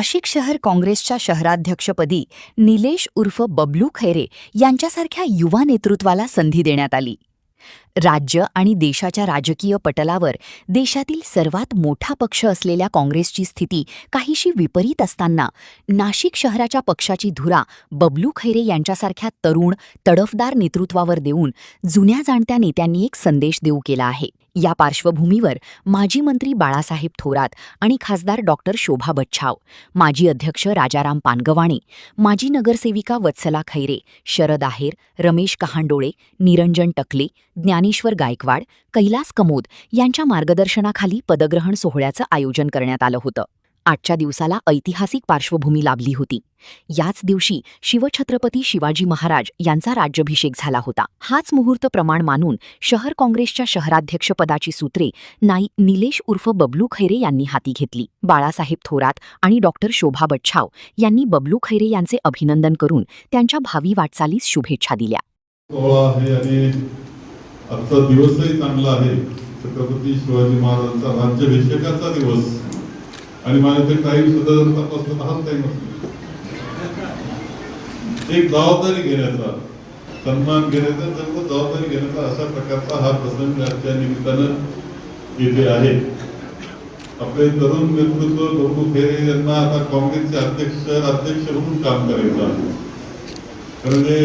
नाशिक शहर काँग्रेसच्या शहराध्यक्षपदी निलेश उर्फ बबलू खैरे यांच्यासारख्या युवा नेतृत्वाला संधी देण्यात आली. राज्य आणि देशाच्या राजकीय पटलावर देशातील सर्वात मोठा पक्ष असलेल्या काँग्रेसची स्थिती काहीशी विपरीत असताना नाशिक शहराच्या पक्षाची धुरा बबलू खैरे यांच्यासारख्या तरुण तडफदार नेतृत्वावर देऊन जुन्या जाणत्या नेत्यांनी एक संदेश देऊ केला आहे. या पार्श्वभूमीवर माजी मंत्री बाळासाहेब थोरात आणि खासदार डॉक्टर शोभा बच्छाव, माजी अध्यक्ष राजाराम पानगवाणे, माजी नगरसेविका वत्सला खैरे, शरद आहेर, रमेश कहांडोळे, निरंजन टकले, ज्ञानेश्वर गायकवाड, कैलास कमोद यांच्या मार्गदर्शनाखाली पदग्रहण सोहळ्याचं आयोजन करण्यात आलं होतं. आजच्या दिवसाला ऐतिहासिक पार्श्वभूमी लाभली होती. याच दिवशी शिवछत्रपती शिवाजी महाराज यांचा राज्याभिषेक झाला होता. हाच मुहूर्त प्रमाण मानून शहर काँग्रेसच्या शहराध्यक्षपदाची सूत्रे निलेश उर्फ बबलू खैरे यांनी हाती घेतली. बाळासाहेब थोरात आणि डॉक्टर शोभा बच्छाव यांनी बबलू खैरे यांचे अभिनंदन करून त्यांच्या भावी वाटचालीस शुभेच्छा दिल्या. आजचा दिवसही चांगला आहे. छत्रपती शिवाजी महाराजांचा राज्याभिषेकाचा दिवस आणि माझ्या टाईम सुद्धा जर तपासलं तर हाच टाईम असतो. एक जबाबदारी घेण्याचा, सन्मान घेण्याचा, सर्व जबाबदारी घेण्याचा अशा प्रकारचा हा प्रसंग आजच्या निमित्तानं येथे आहे. आपले तरुण नेतृत्व बबलू खैरे यांना आता काँग्रेसचे अध्यक्ष म्हणून काम करायचं आहे. म्हणजे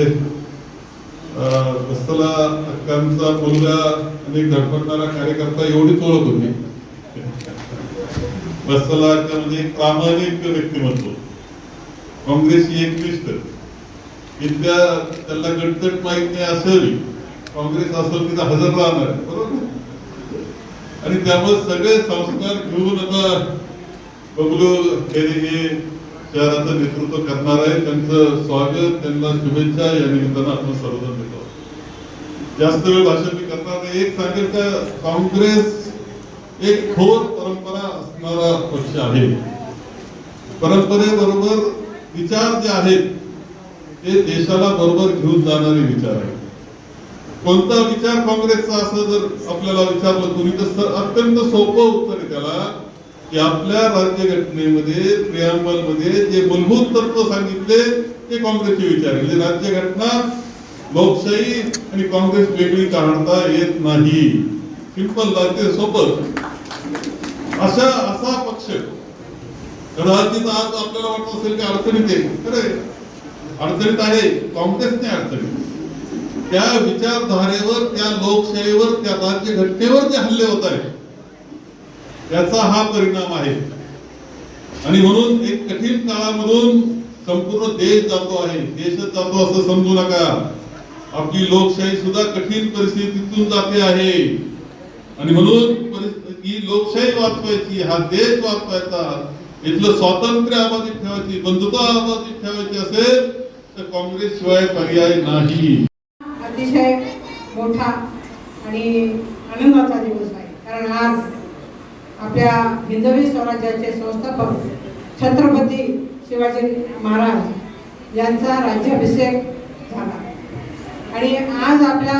वत्सला अक्कांचा मुलगा आणि धडपडणारा कार्यकर्ता एवढीच ओळख होती. वत्सला अक्का म्हणजे एक प्रामाणिक व्यक्तिमत्व, काँग्रेसची एकनिष्ठ, इतक्या त्याला गटतट माहित नाही असेल, काँग्रेस असेल तिथं हजर राहणार, बरोबर. आणि त्यामुळे सगळे संस्कार घेऊन आता बबलू खैरे हे शहराचं नेतृत्व करणार आहे. त्यांचं स्वागत, त्यांना शुभेच्छा या निमित्तानं आपण सर्वजण देतो. जास्त वेळ भाषण मी करणार नाही. एक सांगेल का, काँग्रेस एक थोर परंपरा असणारा पक्ष आहे. परंपरेबरोबर विचार जे आहेत ते देशाला बरोबर घेऊन जाणारे विचार आहेत. कोणता विचार काँग्रेसचा असं जर आपल्याला विचारलं तुम्ही तर अत्यंत सोपं उत्तर आहे त्याला, की आपल्या राज्यघटनेमध्ये प्रियांबल मध्ये जे मूलभूत तत्व सांगितले ते काँग्रेसचे विचार आहे. म्हणजे राज्यघटना, लोकशाही आणि काँग्रेस वेगळी काढता येत नाही. सिंपल, लागते, सोपं. असा पक्ष कदाचित आज आपल्याला वाटत असेल की अडचणीत आहे. खरे अडचणीत आहे, काँग्रेस नाही अडचणीत. त्या विचारधारेवर, त्या लोकशाहीवर, त्या राज्यघटनेवर जे हल्ले होत आहेत त्याचा हा परिणाम आहे. आणि म्हणून एक कठीण काळामधून संपूर्ण देश जातो आहे, देशच जातो असं समजू नका. आपली लोकशाही सुद्धा कठीण परिस्थितीतून जाते आहे. आणि म्हणून ही लोकशाही वाचवायची, हा देश वाचवायचा, इथलं स्वातंत्र्य अबाधित ठेवायची, बंधुता अबाधित ठेवायची असेल तर काँग्रेस शिवाय पर्याय नाही. अतिशय मोठा आणि आनंदाचा दिवस आहे. कारण आज आपल्या हिंदवी स्वराज्याचे संस्थापक छत्रपती शिवाजी महाराज यांचा राज्याभिषेक झाला. आणि आज आपल्या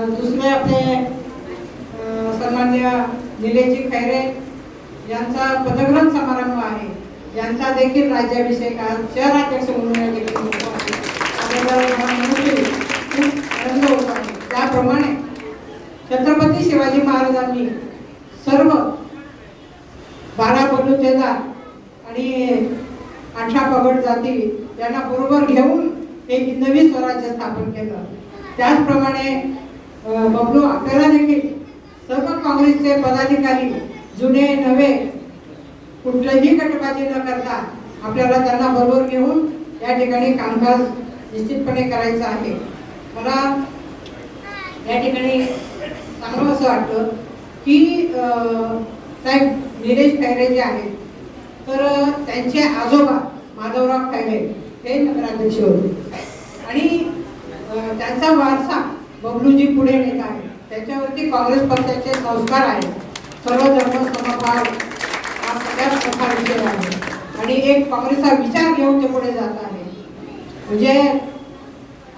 दुसरे आपले सन्माननीय निलेशजी खैरे यांचा पदग्रहण समारंभ आहे. यांचा देखील राज्याभिषेक आज शहराध्यक्ष म्हणून आनंद होत आहे. त्याप्रमाणे छत्रपती शिवाजी महाराजांनी सर्व 12 बलुतेदार आणि 18 पगड जाती यांना बरोबर घेऊन एक नवी स्वराज्य स्थापन केलं. त्याचप्रमाणे बबलू आपल्याला देखील सर्व काँग्रेसचे पदाधिकारी, जुने नवे, कुठलंही गटबाजी न करता आपल्याला त्यांना बरोबर घेऊन या ठिकाणी कामकाज निश्चितपणे करायचं आहे. मला या ठिकाणी चांगलं असं वाटतं की साहेब निलेश खैरे जे आहेत तर त्यांचे आजोबा माधवराव खैरे हे नगराध्यक्ष होते आणि त्यांचा वारसा बबलूजी पुढे नेत आहे. त्याच्यावरती काँग्रेस पक्षाचे संस्कार आहेत. सर्व धर्म समभाव हा सगळ्यात मोठा विषय आहे आणि एक काँग्रेसचा विचार घेऊन ते पुढे जात आहे. म्हणजे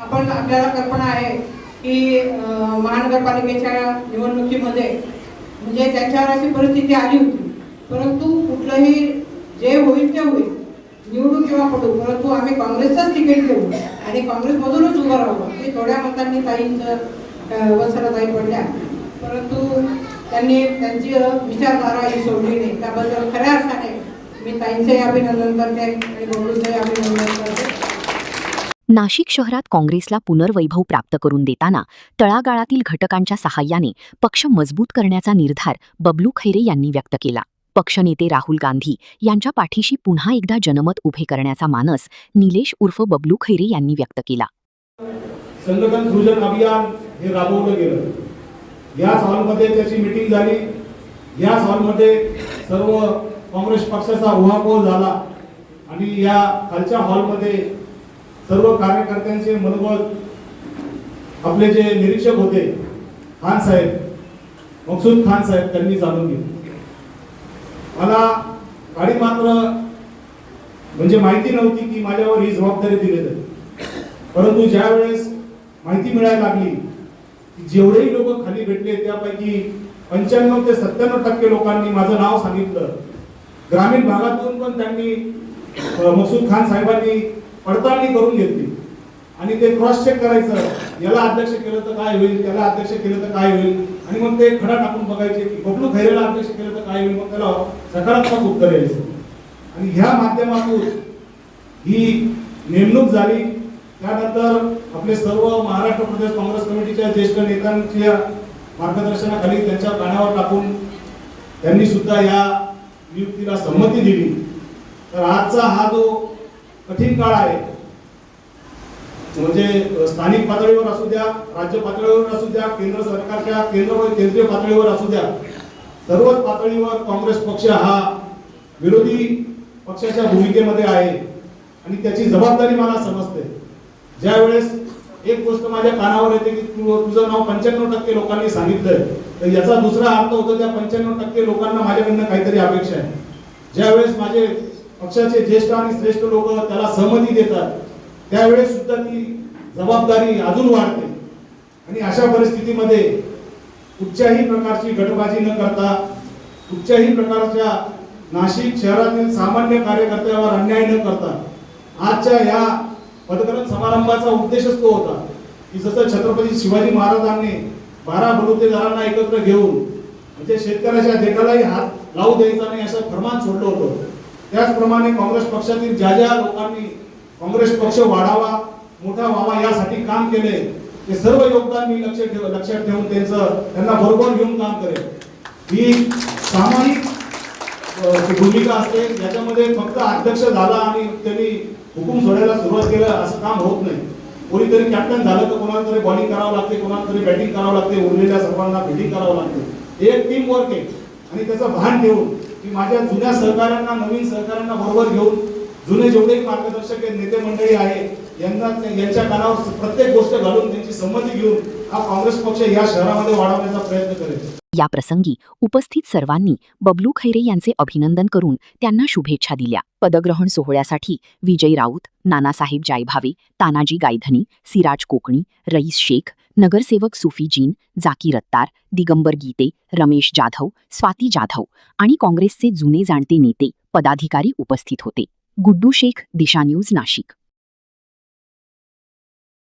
आपल्याला कल्पना आहे की महानगरपालिकेच्या निवडणुकीमध्ये म्हणजे त्यांच्यावर अशी परिस्थिती आली होती, परंतु कुठलंही जे होईल ते होईल, निवडू किंवा पडू, परंतु आम्ही काँग्रेसचंच तिकीट घेऊ आणि काँग्रेसमधूनच उभं राहू. ते थोड्या मतांनी ताईंचं वत्सलाताई पडल्या, परंतु त्यांनी त्यांची विचारधारा ही सोडली नाही. त्याबद्दल खऱ्या अर्थाने मी ताईंचंही अभिनंदन करते आणि बबलूचंही अभिनंदन करते. नाशिक शहरात काँग्रेसला पुनर्वैभव प्राप्त करून देताना तळागाळातील घटकांच्या सहाय्याने पक्ष मजबूत करण्याचा निर्धार बबलू खैरे यांनी व्यक्त केला. पक्षनेते राहुल गांधी यांच्या पाठीशी पुन्हा एकदा जनमत उभे करण्याचा मानस निलेश उर्फ बबलू खैरे यांनी व्यक्त केला. संघटन सृजन अभियान हे राबवलं गेलं. याच हॉलमध्ये त्याची मीटिंग झाली. याच हॉलमध्ये सर्व काँग्रेस पक्षाचा उहापोह झाला आणि या खालच्या हॉलमध्ये सर्व कार्यकर्त्यांचे मनोबल आपले जे निरीक्षक होते खान साहेब, मकसूद खान साहेब, त्यांनी जाणून घेतले. मला गाडी मात्र म्हणजे माहिती नव्हती की माझ्यावर ही जबाबदारी दिली जाईल. परंतु ज्या वेळेस माहिती मिळायला लागली की जेवढेही लोक खाली भेटले त्यापैकी 95 ते 97% लोकांनी माझं नाव सांगितलं. ग्रामीण भागातून पण त्यांनी मकसूद खान साहेबांनी पडताळणी करून घेतली आणि ते क्रॉस चेक करायचं, याला अध्यक्ष केलं तर काय होईल, त्याला अध्यक्ष केलं तर काय होईल, आणि मग ते खडा टाकून बघायचे की बबलू खैरेला अध्यक्ष केलं तर काय होईल, मग त्याला सकारात्मक उत्तर यायचं. आणि ह्या माध्यमातून ही नेमणूक झाली. त्यानंतर आपले सर्व महाराष्ट्र प्रदेश काँग्रेस कमिटीच्या ज्येष्ठ नेत्यांच्या मार्गदर्शनाखाली त्यांच्या कानावर टाकून त्यांनी सुद्धा या नियुक्तीला संमती दिली. तर आजचा हा जो कठीण काळ आहे, म्हणजे स्थानिक पातळीवर असू द्या, राज्य पातळीवर असू द्या, केंद्र सरकारच्या केंद्रीय पातळीवर असू द्या, सर्वच पातळीवर काँग्रेस पक्ष हा विरोधी पक्षाच्या भूमिकेमध्ये आहे आणि त्याची जबाबदारी मला समजते. ज्या वेळेस एक गोष्ट माझ्या कानावर येते की तुझं नाव 95% लोकांनी सांगितलंय, तर याचा दुसरा अर्थ होतो त्या 95% लोकांना माझ्याकडनं काहीतरी अपेक्षा आहे. ज्यावेळेस माझे पक्षाचे ज्येष्ठ आणि श्रेष्ठ लोक त्याला सहमती देतात त्यावेळेस सुद्धा ती जबाबदारी अजून वाढते. आणि अशा परिस्थितीमध्ये कुठच्याही प्रकारची गटबाजी न करता, कुठच्याही प्रकारच्या नाशिक शहरातील सामान्य कार्यकर्त्यावर अन्याय न करता, आजच्या या पदग्रहण समारंभाचा उद्देशच तो होता की जसं छत्रपती शिवाजी महाराजांनी 12 बलुतेदारांना एकत्र घेऊन म्हणजे शेतकऱ्याच्या देठालाही हात लावू द्यायचा नाही असं फरमान सोडलं होतं, त्याचप्रमाणे काँग्रेस पक्षातील ज्या ज्या लोकांनी काँग्रेस पक्ष वाढावा, मोठा व्हावा यासाठी काम केले, ते सर्व योगदान मी लक्षात ठेवून त्यांना बरोबर घेऊन काम करेल. ही सामायिक भूमिका असते, याच्यामध्ये फक्त अध्यक्ष झाला आणि त्यांनी हुकूम सोडायला सुरुवात केलं असं काम होत नाही. कोणीतरी कॅप्टन झालं तर कोणाला तरी बॉलिंग करावं लागते, कोणाला तरी बॅटिंग करावं लागते, उरलेल्या सर्वांना फिल्डिंग करावं लागते. एक टीम वर्क आहे आणि त्याचं भान ठेवून की माझ्या जुन्या सहकाऱ्यांना, नवीन सहकाऱ्यांना बरोबर घेऊन, जुने जेवढे मार्गदर्शक नेते मंडळी आहे यांच्या कानावर प्रत्येक गोष्ट घालून त्यांची संमती घेऊन हा काँग्रेस पक्ष या शहरामध्ये वाढवण्याचा प्रयत्न करेल. या प्रसंगी उपस्थित सर्वांनी बबलू खैरे यांचे अभिनंदन करून त्यांना शुभेच्छा दिल्या. पदग्रहण सोहळ्यासाठी विजय राऊत, नानासाहेब जायभावे, तानाजी गायधनी, सिराज कोकणी, रईस शेख, नगरसेवक सुफी जीन, जाकीर अत्तार, दिगंबर गीते, रमेश जाधव, स्वाती जाधव आणि काँग्रेसचे जुने जाणते नेते, पदाधिकारी उपस्थित होते. गुड्डू शेख, दिशा न्यूज, नाशिक.